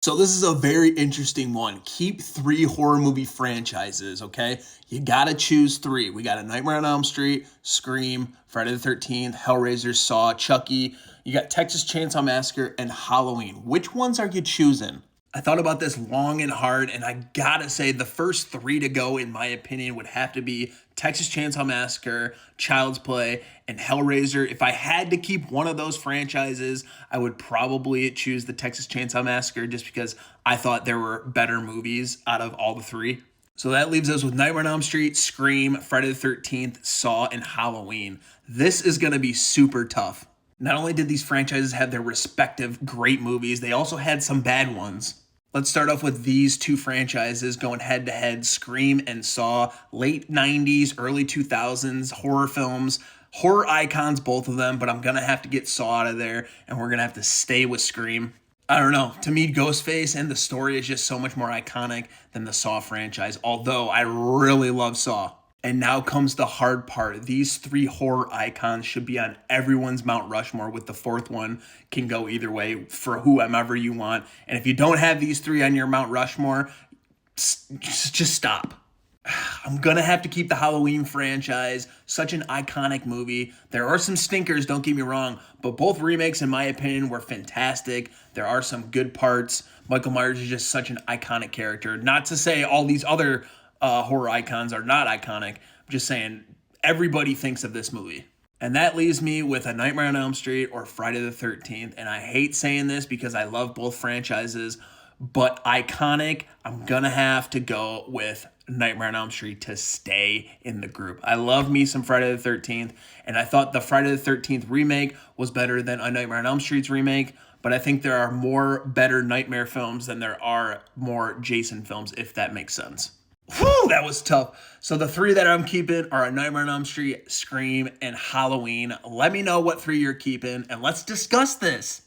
So this is a very interesting one. Keep three horror movie franchises, okay? You gotta choose three. We got a Nightmare on Elm Street, Scream, Friday the 13th, Hellraiser, Saw, Chucky. You got Texas Chainsaw Massacre and Halloween. Which ones are you choosing? I thought about this long and hard, and I gotta say the first three to go, in my opinion, would have to be Texas Chainsaw Massacre, Child's Play, and Hellraiser. If I had to keep one of those franchises, I would probably choose the Texas Chainsaw Massacre just because I thought there were better movies out of all the three. So that leaves us with Nightmare on Elm Street, Scream, Friday the 13th, Saw, and Halloween. This is gonna be super tough. Not only did these franchises have their respective great movies, they also had some bad ones. Let's start off with these two franchises going head to head, Scream and Saw, late 90s, early 2000s, horror films, horror icons, both of them, but I'm gonna have to get Saw out of there, and we're gonna have to stay with Scream. I don't know. To me, Ghostface and the story is just so much more iconic than the Saw franchise, although I really love Saw. And now comes the hard part. These three horror icons should be on everyone's Mount Rushmore, with the fourth one can go either way for whoever you want. And if you don't have these three on your Mount Rushmore, just stop. I'm gonna have to keep the Halloween franchise. Such an iconic movie. There are some stinkers, don't get me wrong, but both remakes, in my opinion, were fantastic. There are some good parts. Michael Myers is just such an iconic character. Not to say all these other horror icons are not iconic. I'm just saying everybody thinks of this movie. And that leaves me with a Nightmare on Elm Street or Friday the 13th. And I hate saying this because I love both franchises, but iconic, I'm gonna have to go with Nightmare on Elm Street to stay in the group. I love me some Friday the 13th, and I thought the Friday the 13th remake was better than a Nightmare on Elm Street's remake, but I think there are more better Nightmare films than there are more Jason films, if that makes sense. Whew, that was tough. So the three that I'm keeping are A Nightmare on Elm Street, Scream, and Halloween. Let me know what three you're keeping, and let's discuss this.